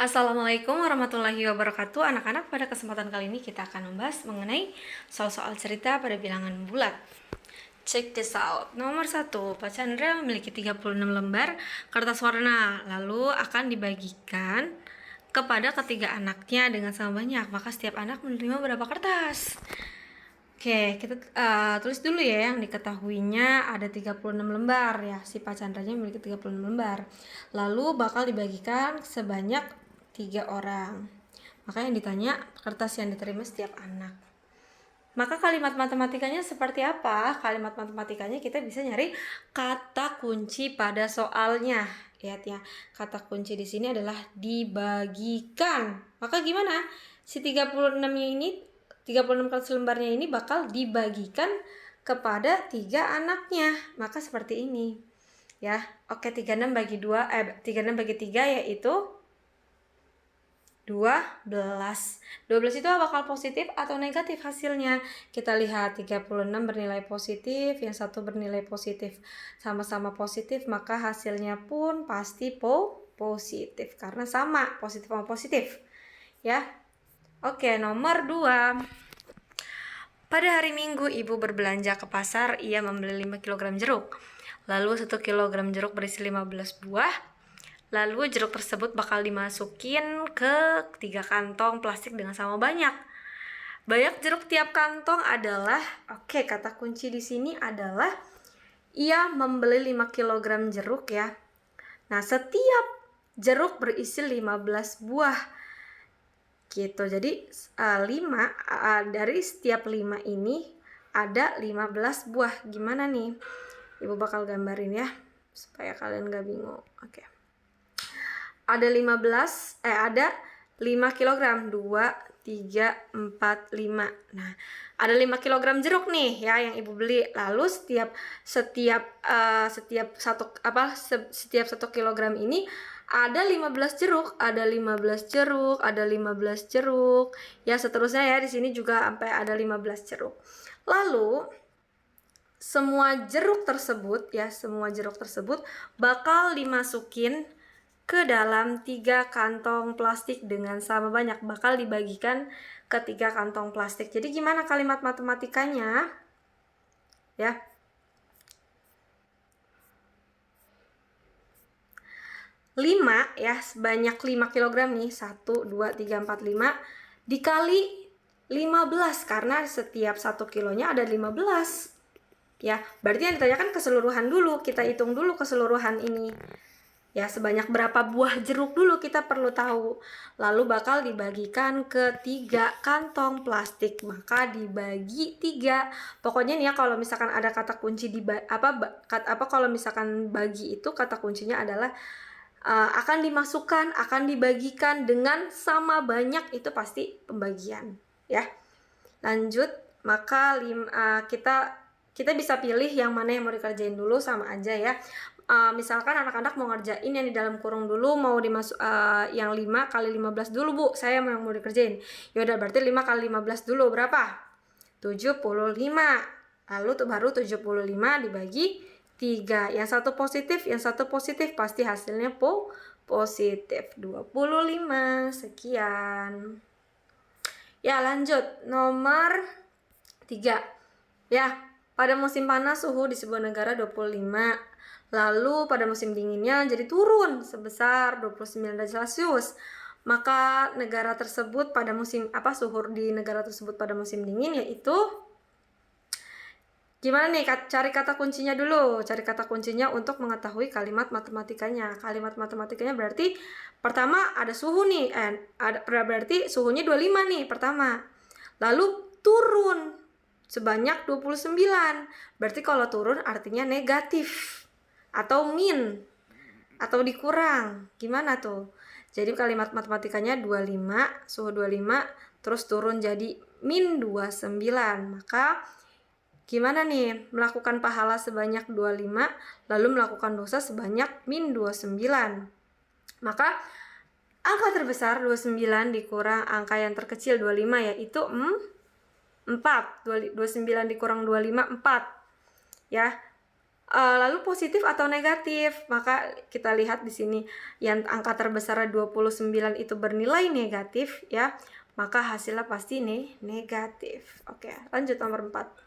Assalamualaikum warahmatullahi wabarakatuh. Anak-anak, pada kesempatan kali ini kita akan membahas mengenai soal-soal cerita pada bilangan bulat. Check this out. Nomor 1, Pak Chandra memiliki 36 lembar kertas warna, lalu akan dibagikan kepada ketiga anaknya dengan sama banyak. Maka setiap anak menerima berapa kertas? Oke, kita tulis dulu ya yang diketahuinya ada 36 lembar ya. Si Pak Chandranya memiliki 36 lembar. Lalu bakal dibagikan sebanyak 3 orang. Maka yang ditanya kertas yang diterima setiap anak. Maka kalimat matematikanya seperti apa? Kalimat matematikanya kita bisa nyari kata kunci pada soalnya. Lihat ya, kata kunci di sini adalah dibagikan. Maka gimana? Si 36-nya ini 36 kertas lembarnya ini bakal dibagikan kepada 3 anaknya. Maka seperti ini. Ya. Oke, 36 bagi 2 36 bagi 3 yaitu 12. 12 itu bakal positif atau negatif hasilnya? Kita lihat 36 bernilai positif, yang satu bernilai positif. Sama-sama positif, maka hasilnya pun pasti positif karena sama positif sama positif. Ya. Oke, nomor 2. Pada hari Minggu, ibu berbelanja ke pasar. Ia membeli 5 kg jeruk. Lalu 1 kg jeruk berisi 15 buah. Lalu jeruk tersebut bakal dimasukin ke 3 kantong plastik dengan sama banyak. Banyak jeruk tiap kantong adalah, kata kunci di sini adalah ia membeli 5 kg jeruk ya. Nah, setiap jeruk berisi 15 buah. Gitu. Jadi 5 dari setiap 5 ini ada 15 buah. Gimana nih? Ibu bakal gambarin ya supaya kalian gak bingung. Oke. Ada 5 kg. 2, 3, 4, 5. Nah, ada 5 kg jeruk nih ya yang ibu beli. Lalu setiap 1 kilogram ini ada 15 jeruk, ada 15 jeruk, ada 15 jeruk. Ya, seterusnya ya, di sini juga sampai ada 15 jeruk. Lalu semua jeruk tersebut bakal dimasukin ke dalam 3 kantong plastik dengan sama banyak, bakal dibagikan ke 3 kantong plastik. Jadi gimana kalimat matematikanya? Ya. Lima ya, sebanyak 5 kg nih. 1, 2, 3, 4, 5 dikali 15 karena setiap 1 kilonya ada 15. Ya, berarti yang ditanyakan keseluruhan dulu. Kita hitung dulu keseluruhan ini. Ya, sebanyak berapa buah jeruk dulu kita perlu tahu. Lalu bakal dibagikan ke 3 kantong plastik. Maka dibagi 3. Pokoknya nih ya, kalau misalkan ada kata kunci kalau misalkan bagi itu kata kuncinya adalah akan dimasukkan, akan dibagikan dengan sama banyak, itu pasti pembagian ya. Lanjut, maka kita bisa pilih yang mana yang mau dikerjain dulu, sama aja ya. Misalkan anak-anak mau ngerjain yang di dalam kurung dulu, mau dimasuk yang 5 kali 15 dulu bu, saya yang mau dikerjain. Yaudah, berarti 5 kali 15 dulu berapa? 75. Lalu baru 75 dibagi 3. Yang satu positif, pasti hasilnya positif. 25. Sekian. Ya, lanjut. Nomor 3. Ya, pada musim panas suhu di sebuah negara 25. Lalu pada musim dinginnya jadi turun sebesar 29 derajat Celcius. Maka negara tersebut pada suhu di negara tersebut pada musim dingin yaitu, gimana nih? Cari kata kuncinya dulu. Cari kata kuncinya untuk mengetahui kalimat matematikanya. Kalimat matematikanya berarti pertama ada suhu nih. Berarti suhunya 25 nih pertama. Lalu turun sebanyak 29. Berarti kalau turun artinya negatif atau min atau dikurang. Gimana tuh? Jadi kalimat matematikanya 25, suhu 25, terus turun jadi min 29. Maka gimana nih melakukan pahala sebanyak 25 lalu melakukan dosa sebanyak min 29? Maka angka terbesar 29 dikurang angka yang terkecil 25 yaitu 4. 29 dikurang 25, 4. Ya. Lalu positif atau negatif? Maka kita lihat di sini yang angka terbesar 29 itu bernilai negatif ya, maka hasilnya pasti negatif. Oke, lanjut nomor 4.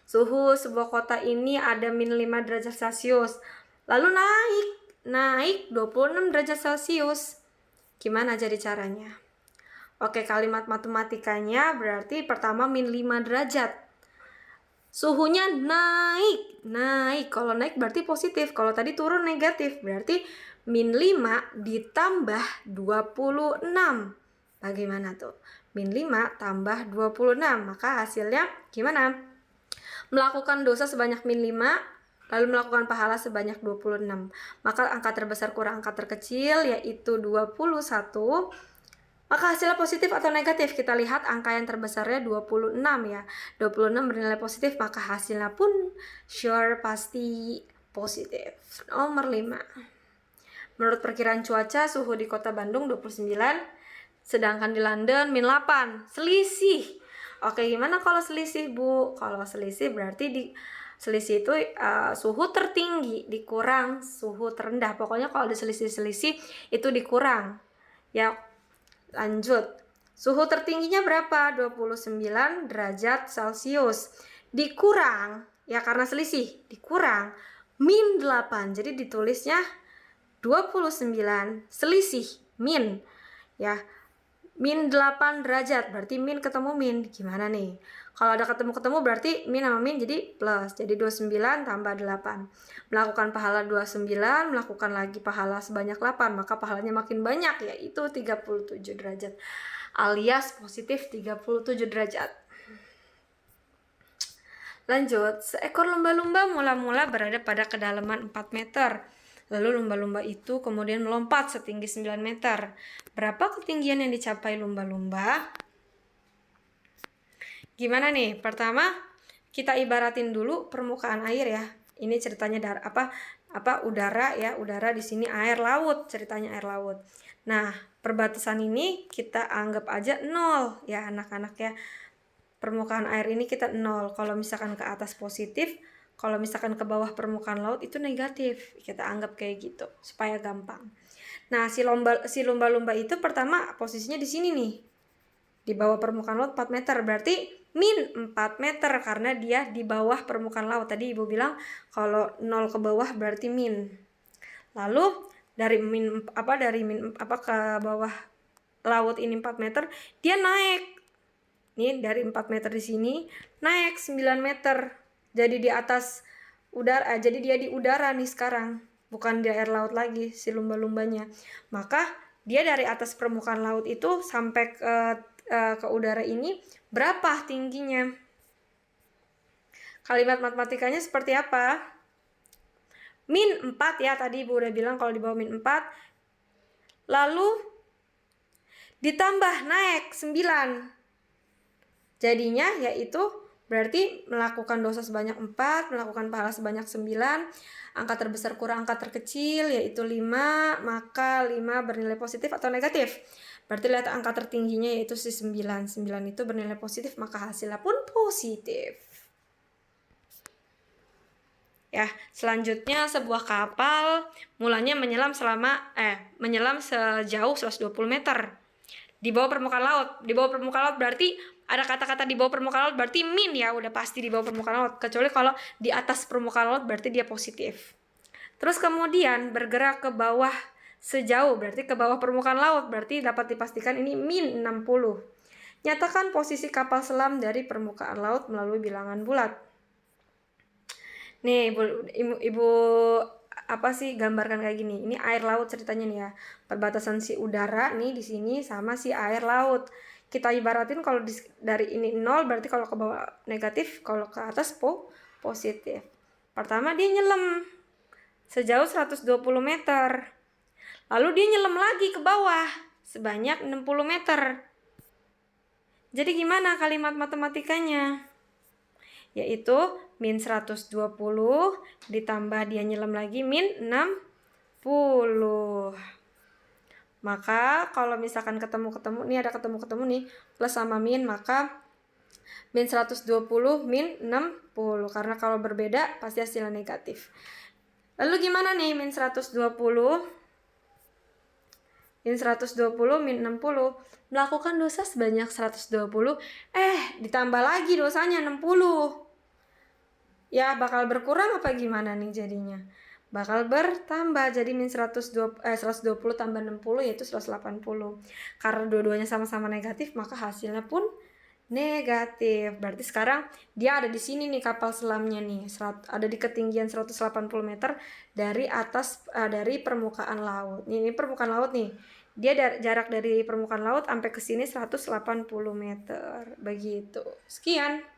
Suhu sebuah kota ini ada min 5 derajat Celcius. Lalu naik 26 derajat Celcius. Gimana jadi caranya? Oke, kalimat matematikanya berarti pertama min 5 derajat. Suhunya naik. Kalau naik berarti positif. Kalau tadi turun negatif. Berarti min 5 ditambah 26. Bagaimana tuh? Min 5 tambah 26. Maka hasilnya gimana? Melakukan dosa sebanyak min 5, lalu melakukan pahala sebanyak 26. Maka angka terbesar kurang angka terkecil, yaitu 21. Maka hasilnya positif atau negatif? Kita lihat angka yang terbesarnya 26 ya. 26 bernilai positif, maka hasilnya pun sure pasti positif. Nomor 5. Menurut perkiraan cuaca, suhu di kota Bandung 29, sedangkan di London min 8. Selisih. Oke, gimana kalau selisih, Bu? Kalau selisih berarti selisih itu suhu tertinggi dikurang suhu terendah. Pokoknya kalau ada selisih-selisih itu dikurang. Ya, lanjut. Suhu tertingginya berapa? 29 derajat Celcius. Dikurang, ya karena selisih, dikurang min 8. Jadi ditulisnya 29 selisih min. Ya, min 8 derajat, berarti min ketemu min. Gimana nih? Kalau ada ketemu-ketemu berarti min sama min jadi plus. Jadi 29 tambah 8. Melakukan pahala 29, melakukan lagi pahala sebanyak 8. Maka pahalanya makin banyak, yaitu 37 derajat. Alias positif 37 derajat. Lanjut, seekor lumba-lumba mula-mula berada pada kedalaman 4 meter. Lalu lumba-lumba itu kemudian melompat setinggi 9 meter. Berapa ketinggian yang dicapai lumba-lumba? Gimana nih? Pertama, kita ibaratin dulu permukaan air ya. Ini ceritanya udara ya, udara di sini air laut, ceritanya air laut. Nah, perbatasan ini kita anggap aja 0 ya anak-anak ya. Permukaan air ini kita 0. Kalau misalkan ke atas positif, kalau misalkan ke bawah permukaan laut itu negatif. Kita anggap kayak gitu supaya gampang. Nah, si lumba-lumba itu pertama posisinya di sini nih. Di bawah permukaan laut 4 meter. Berarti min 4 meter karena dia di bawah permukaan laut. Tadi Ibu bilang kalau 0 ke bawah berarti min. Lalu dari min ke bawah laut ini 4 meter, dia naik. Nih dari 4 meter di sini naik 9 meter. Jadi di atas udara, jadi dia di udara nih sekarang, bukan di air laut lagi si lumba-lumbanya. Maka dia dari atas permukaan laut itu sampai ke udara ini berapa tingginya? Kalimat matematikanya seperti apa? Min 4 ya, tadi Ibu udah bilang kalau di bawah min 4. Lalu ditambah naik 9. Jadinya yaitu berarti melakukan dosa sebanyak 4, melakukan pahala sebanyak 9, angka terbesar kurang angka terkecil yaitu 5, maka 5 bernilai positif atau negatif. Berarti lihat angka tertingginya yaitu si 9. 9 itu bernilai positif, maka hasilnya pun positif. Ya, selanjutnya sebuah kapal mulanya menyelam sejauh 120 meter. Di bawah permukaan laut. Di bawah permukaan laut berarti ada kata-kata di bawah permukaan laut berarti min ya, udah pasti di bawah permukaan laut. Kecuali kalau di atas permukaan laut berarti dia positif. Terus kemudian bergerak ke bawah sejauh, berarti ke bawah permukaan laut, berarti dapat dipastikan ini min 60. Nyatakan posisi kapal selam dari permukaan laut melalui bilangan bulat. Nih, Ibu gambarkan kayak gini. Ini air laut ceritanya nih ya. Perbatasan si udara nih di sini sama si air laut. Kita ibaratin kalau dari ini 0 berarti kalau ke bawah negatif, kalau ke atas positif. Pertama dia nyelam sejauh 120 meter. Lalu dia nyelam lagi ke bawah sebanyak 60 meter. Jadi gimana kalimat matematikanya? Yaitu min 120 ditambah dia nyelam lagi min 60. Maka kalau misalkan ketemu nih, ada ketemu nih plus sama min, maka Min 120, min 60. Karena kalau berbeda pasti hasilnya negatif. Lalu gimana nih min 120? Min 120, min 60. Melakukan dosa sebanyak 120. Ditambah lagi dosanya 60. Ya, bakal berkurang apa gimana nih jadinya? Bakal bertambah, jadi min 120 tambah 60 yaitu 180. Karena dua-duanya sama-sama negatif, maka hasilnya pun negatif. Berarti sekarang dia ada di sini nih kapal selamnya nih, ada di ketinggian 180 meter dari atas dari permukaan laut. Ini permukaan laut nih. Dia jarak dari permukaan laut sampai ke sini 180 meter. Begitu. Sekian.